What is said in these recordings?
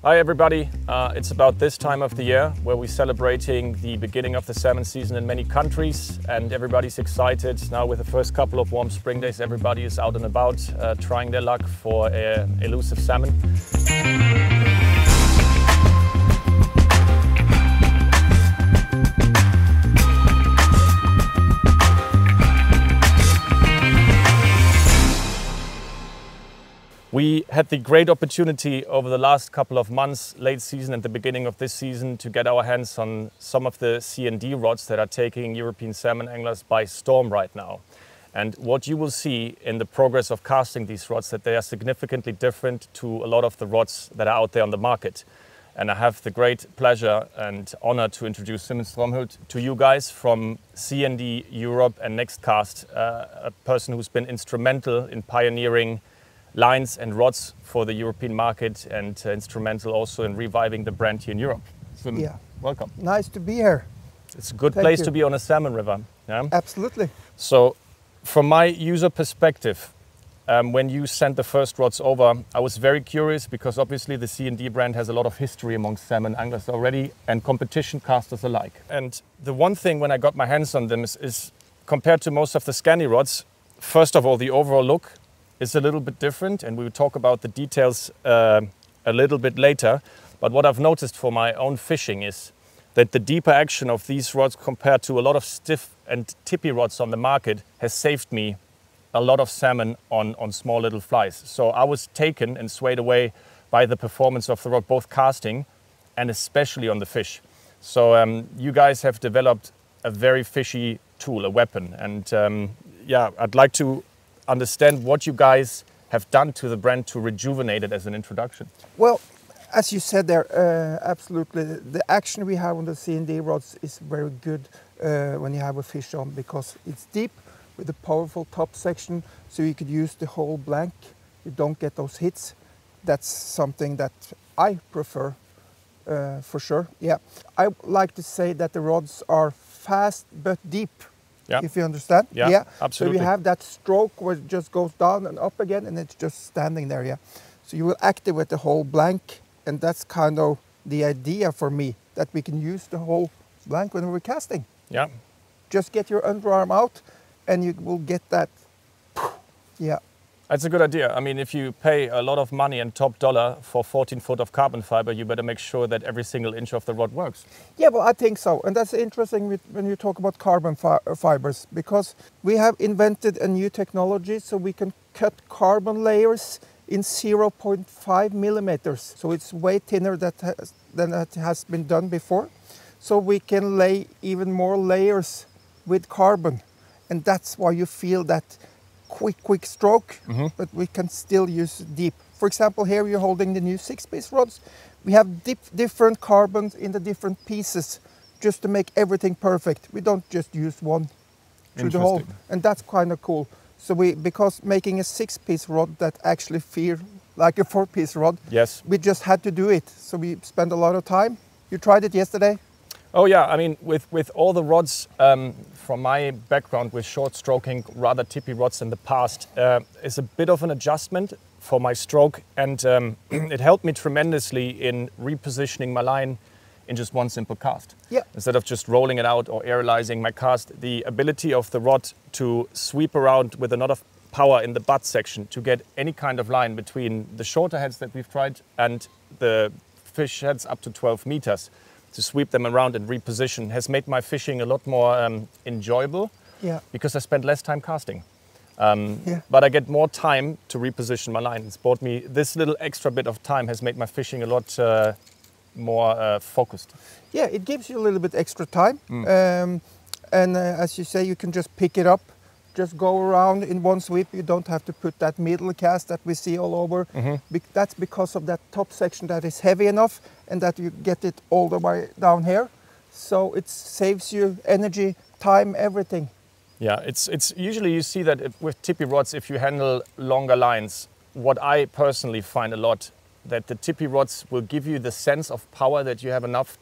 Hi everybody, it's about this time of the year where we're celebrating the beginning of the salmon season in many countries, and everybody's excited. Now with the first couple of warm spring days, everybody is out and about trying their luck for elusive salmon. We had the great opportunity over the last couple of months, late season and the beginning of this season, to get our hands on some of the CND rods that are taking European salmon anglers by storm right now. And what you will see in the progress of casting these rods, that they are significantly different to a lot of the rods that are out there on the market. And I have the great pleasure and honor to introduce Simen Strømhylden to you guys from CND Europe and Nextcast, a person who's been instrumental in pioneering lines and rods for the European market and instrumental also in reviving the brand here in Europe. So, yeah. Welcome. Nice to be here. It's a good Thank place you. to be on a salmon river. Yeah? Absolutely. So from my user perspective, when you sent the first rods over, I was very curious because obviously the CND brand has a lot of history among salmon anglers already and competition casters alike. And the one thing when I got my hands on them is compared to most of the Scandi rods, first of all, the overall look is a little bit different, and we will talk about the details a little bit later. But what I've noticed for my own fishing is that the deeper action of these rods compared to a lot of stiff and tippy rods on the market has saved me a lot of salmon on small little flies. So I was taken and swayed away by the performance of the rod, both casting and especially on the fish. So you guys have developed a very fishy tool, a weapon. And yeah, I'd like to understand what you guys have done to the brand to rejuvenate it as an introduction. Well, as you said there, absolutely. The action we have on the CND rods is very good when you have a fish on, because it's deep with a powerful top section, so you could use the whole blank. You don't get those hits. That's something that I prefer for sure. Yeah, I like to say that the rods are fast but deep. Yeah. If you understand? Yeah, absolutely. So you have that stroke where it just goes down and up again, and it's just standing there, yeah. So you will activate the whole blank, and that's kind of the idea for me, that we can use the whole blank when we're casting. Yeah. Just get your underarm out, and you will get that, yeah. That's a good idea. I mean, if you pay a lot of money and top dollar for 14 foot of carbon fiber, you better make sure that every single inch of the rod works. Yeah, well, I think so. And that's interesting when you talk about carbon fibers, because we have invented a new technology so we can cut carbon layers in 0.5 millimeters. So it's way thinner than it has been done before. So we can lay even more layers with carbon. And that's why you feel that quick stroke, but we can still use deep. For example, here you're holding the new 6-piece rods. We have different carbons in the different pieces just to make everything perfect. We don't just use one through the whole, and that's kind of cool. So because making a 6-piece rod that actually feels like a 4-piece rod, yes, we just had to do it. So we spent a lot of time. You tried it yesterday? Oh yeah, I mean, with all the rods, from my background with short stroking, rather tippy rods in the past, is a bit of an adjustment for my stroke, and it helped me tremendously in repositioning my line in just one simple cast. Yeah. Instead of just rolling it out or aerializing my cast, the ability of the rod to sweep around with a lot of power in the butt section to get any kind of line between the shorter heads that we've tried and the fish heads up to 12 meters. To sweep them around and reposition has made my fishing a lot more enjoyable, yeah, because I spend less time casting. Yeah. But I get more time to reposition my line. It's brought me this little extra bit of time has made my fishing a lot more focused. Yeah, it gives you a little bit extra time. And as you say, you can just pick it up, just go around in one sweep. You don't have to put that middle cast that we see all over. That's because of that top section that is heavy enough and that you get it all the way down here. So it saves you energy, time, everything. Yeah, it's usually you see that with tippy rods, if you handle longer lines, what I personally find a lot, that the tippy rods will give you the sense of power, that you have enough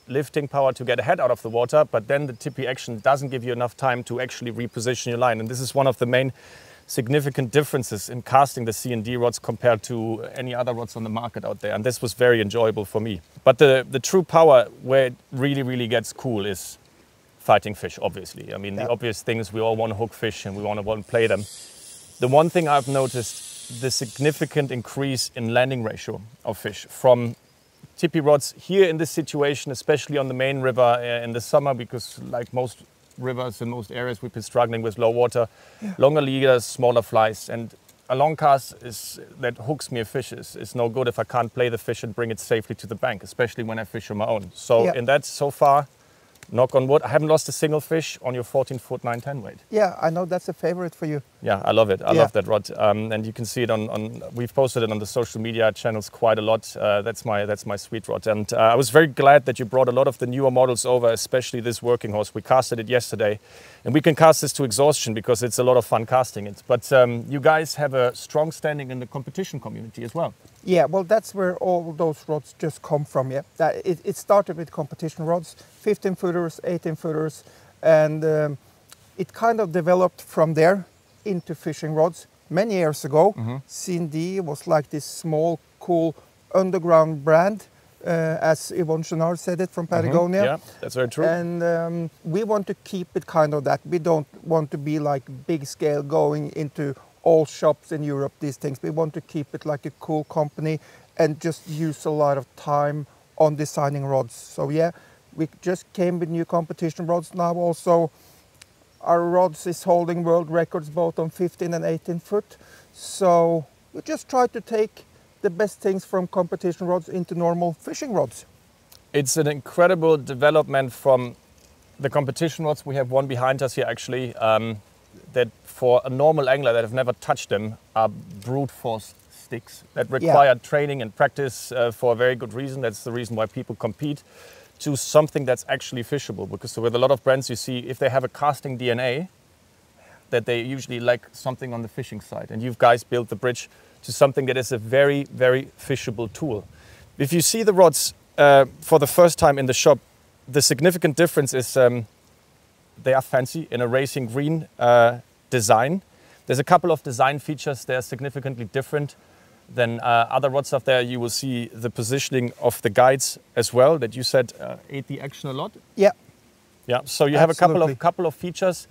lifting power to get a head out of the water, but then the tippy action doesn't give you enough time to actually reposition your line. And this is one of the main significant differences in casting the CND rods compared to any other rods on the market out there. And this was very enjoyable for me. But the true power where it really, really gets cool is fighting fish, obviously. I mean, the obvious things, we all want to hook fish and we want to play them. The one thing I've noticed, the significant increase in landing ratio of fish from tippy rods here in this situation, especially on the main river in the summer, because like most rivers in most areas, we've been struggling with low water, longer leaders, smaller flies. And a long cast that hooks me a fish is no good if I can't play the fish and bring it safely to the bank, especially when I fish on my own. So in that, so far, knock on wood, I haven't lost a single fish on your 14-foot 910 weight. Yeah, I know that's a favorite for you. Yeah, I love it. I love that rod. And you can see it on we've posted it on the social media channels quite a lot. That's my sweet rod. And I was very glad that you brought a lot of the newer models over, especially this working horse. We casted it yesterday. And we can cast this to exhaustion because it's a lot of fun casting it. But you guys have a strong standing in the competition community as well. Yeah, well, that's where all those rods just come from, It started with competition rods, 15-footers, 18-footers, and it kind of developed from there into fishing rods. Many years ago, CND was like this small, cool, underground brand, as Yvonne Chenard said it from Patagonia. Yeah, that's very true. And we want to keep it kind of that. We don't want to be like big scale going into all shops in Europe, these things. We want to keep it like a cool company and just use a lot of time on designing rods. So yeah, we just came with new competition rods now also. Our rods is holding world records both on 15 and 18 foot. So we just try to take the best things from competition rods into normal fishing rods. It's an incredible development from the competition rods. We have one behind us here actually. That for a normal angler that have never touched them are brute force sticks that require training and practice for a very good reason. That's the reason why people compete, to something that's actually fishable. Because with a lot of brands you see, if they have a casting DNA, that they usually lack something on the fishing side. And you guys built the bridge to something that is a very, very fishable tool. If you see the rods for the first time in the shop, the significant difference is they are fancy in a racing green design. There's a couple of design features that are significantly different than other rods out there. You will see the positioning of the guides as well, that you said aid the action a lot. Yeah. Yeah. So you have a couple of features.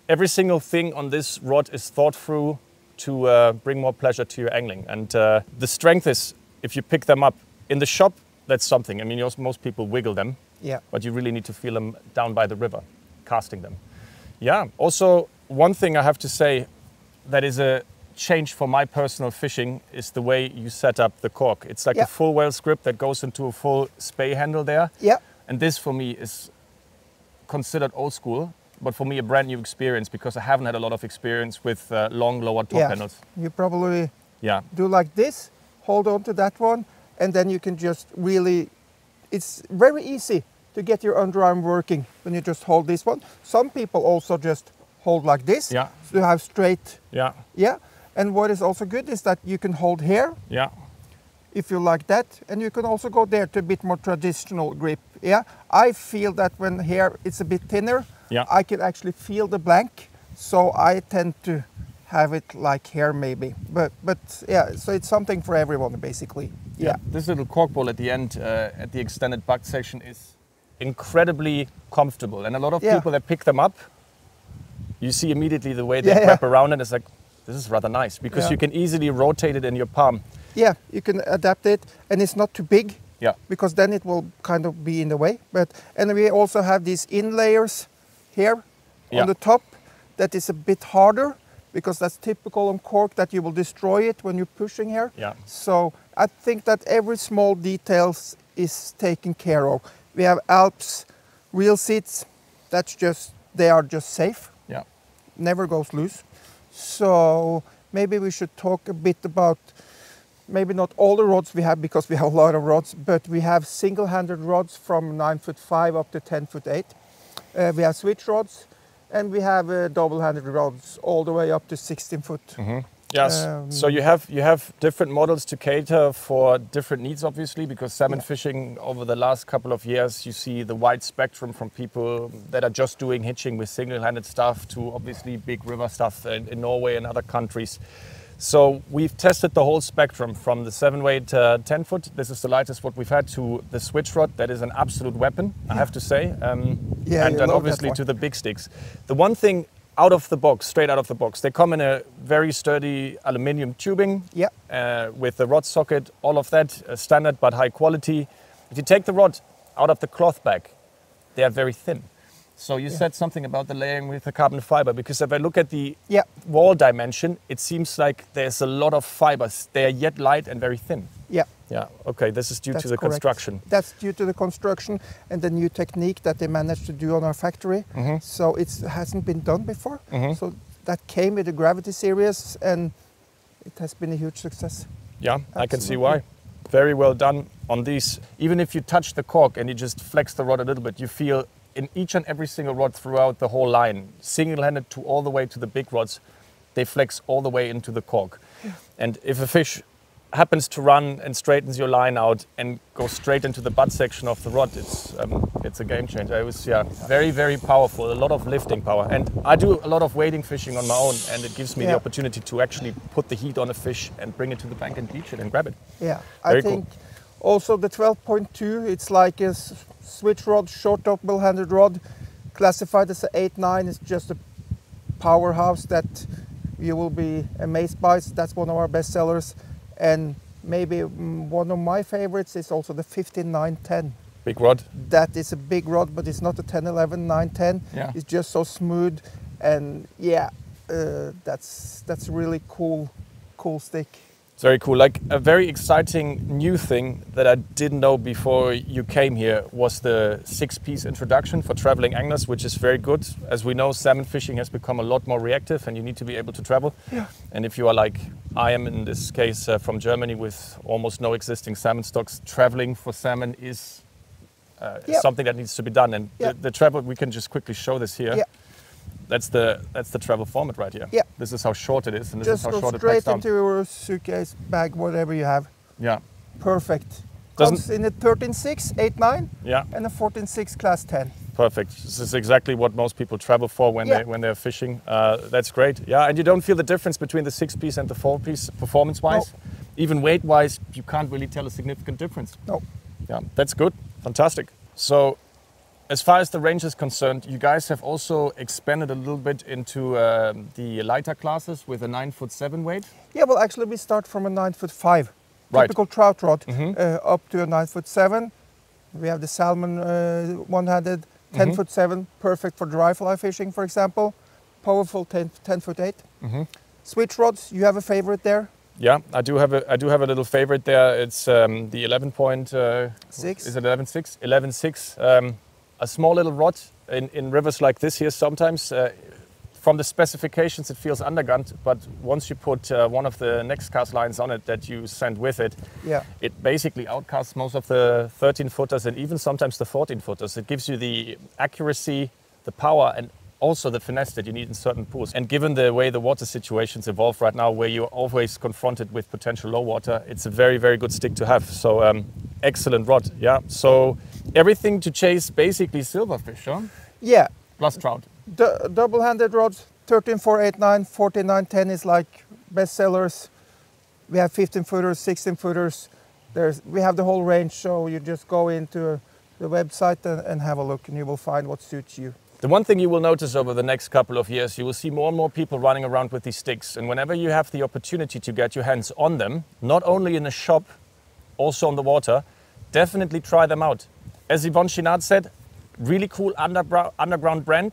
Every single thing on this rod is thought through to bring more pleasure to your angling. And the strength is, if you pick them up in the shop, that's something. I mean, most people wiggle them. Yeah. But you really need to feel them down by the river, casting them. Yeah, also one thing I have to say that is a change for my personal fishing is the way you set up the cork. It's like a full whale script that goes into a full Spey handle there. Yeah. And this for me is considered old school, but for me a brand new experience because I haven't had a lot of experience with long lower top handles. You probably do like this, hold on to that one, and then you can just really, it's very easy to get your underarm working when you just hold this one. Some people also just hold like this, so you have straight. And what is also good is that you can hold here, if you like that, and you can also go there to a bit more traditional grip. I feel that when here it's a bit thinner, I can actually feel the blank, so I tend to have it like here maybe. But yeah, so it's something for everyone basically. This little cork ball at the end, at the extended butt section is incredibly comfortable, and a lot of people that pick them up, you see immediately the way they wrap around it. It's like, this is rather nice because you can easily rotate it in your palm. Yeah, you can adapt it, and it's not too big. Because then it will kind of be in the way. And we also have these inlayers here on the top that is a bit harder because that's typical on cork that you will destroy it when you're pushing here. So I think that every small details is taken care of. We have Alps reel seats. That's just, they are just safe. Never goes loose. So maybe we should talk a bit about, maybe not all the rods we have because we have a lot of rods, but we have single-handed rods from 9'5" up to 10'8". We have switch rods, and we have double-handed rods all the way up to 16 foot. Yes. So you have different models to cater for different needs, obviously, because salmon fishing over the last couple of years, you see the wide spectrum from people that are just doing hitching with single-handed stuff to obviously big river stuff in Norway and other countries. So we've tested the whole spectrum from the 7-weight 10-foot. This is the lightest what we've had, to the switch rod. That is an absolute weapon, I have to say. And then obviously to the big sticks. The one thing out of the box, straight out of the box, they come in a very sturdy aluminium tubing with the rod socket, all of that standard but high quality. If you take the rod out of the cloth bag, they are very thin. So you said something about the layering with the carbon fiber, because if I look at the wall dimension, it seems like there's a lot of fibers. They are yet light and very thin. Yeah, okay, this is due to the construction. That's due to the construction and the new technique that they managed to do on our factory. So it hasn't been done before. So that came with the Gravity series, and it has been a huge success. Yeah, absolutely. I can see why. Very well done on these. Even if you touch the cork and you just flex the rod a little bit, you feel in each and every single rod throughout the whole line, single-handed to all the way to the big rods, they flex all the way into the cork. And if a fish happens to run and straightens your line out and goes straight into the butt section of the rod, it's a game changer. It was very, very powerful, a lot of lifting power. And I do a lot of wading fishing on my own, and it gives me the opportunity to actually put the heat on a fish and bring it to the bank and beach it and grab it. Yeah, very I think cool. Also the 12.2, it's like a switch rod, short double-handed rod, classified as an 8-9. It's just a powerhouse that you will be amazed by. That's one of our best sellers. And maybe one of my favorites is also the 15-9-10. Big rod. That is a big rod, but it's not a 10-11, 9-10. It's just so smooth, and that's a really cool stick. It's very cool. Like a very exciting new thing that I didn't know before you came here was the 6-piece introduction for traveling anglers, which is very good. As we know, salmon fishing has become a lot more reactive, and you need to be able to travel. And if you are like I am in this case from Germany with almost no existing salmon stocks, traveling for salmon is something that needs to be done. And the travel, we can just quickly show this here. That's the travel format right here. This is how short it is, and this is how short it packs down. Just go straight into your suitcase, bag, whatever you have. Perfect. Comes in a 13.6, 8.9, and a 14.6 class 10. Perfect. This is exactly what most people travel for when they're fishing. That's great. Yeah, and you don't feel the difference between the 6-piece and the 4-piece performance-wise. No. Even weight-wise, you can't really tell a significant difference. No. Yeah, that's good. Fantastic. So, as far as the range is concerned, you guys have also expanded a little bit into the lighter classes with a 9-foot 7-weight. Yeah, well, actually, we start from a 9-foot 5. Typical trout rod, up to a 9-foot 7. We have the Salmon one-handed 10-foot 7, perfect for dry fly fishing, for example. Powerful 10-foot 8. Switch rods, you have a favorite there? Yeah, I do have a little favorite there. It's the 11.6. Is it 11.6? 11.6. A small little rod in rivers like this here. Sometimes from the specifications it feels undergunned, but once you put one of the next cast lines on it that you send with it, it basically outcasts most of the 13-footers and even sometimes the 14-footers. It gives you the accuracy, the power, and also the finesse that you need in certain pools. And given the way the water situations evolve right now, where you're always confronted with potential low water, it's a very, very good stick to have. So excellent rod, So everything to chase basically silverfish, huh? Yeah. Plus trout. Double-handed rods, 13.4, 8.9, 14.9, 10 is like best sellers. We have 15-footers, 16-footers. We have the whole range, so you just go into the website and have a look, and you will find what suits you. The one thing you will notice over the next couple of years, you will see more and more people running around with these sticks. And whenever you have the opportunity to get your hands on them, not only in a shop, also on the water, definitely try them out. As Yvonne Chinard said, really cool underground brand,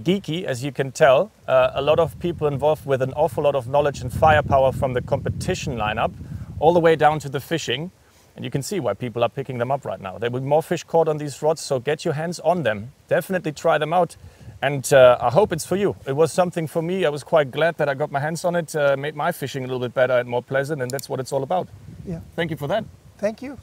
geeky, as you can tell. A lot of people involved with an awful lot of knowledge and firepower from the competition lineup, all the way down to the fishing. And you can see why people are picking them up right now. There will be more fish caught on these rods, so get your hands on them. Definitely try them out. And I hope it's for you. It was something for me. I was quite glad that I got my hands on it, made my fishing a little bit better and more pleasant, and that's what it's all about. Yeah. Thank you for that. Thank you.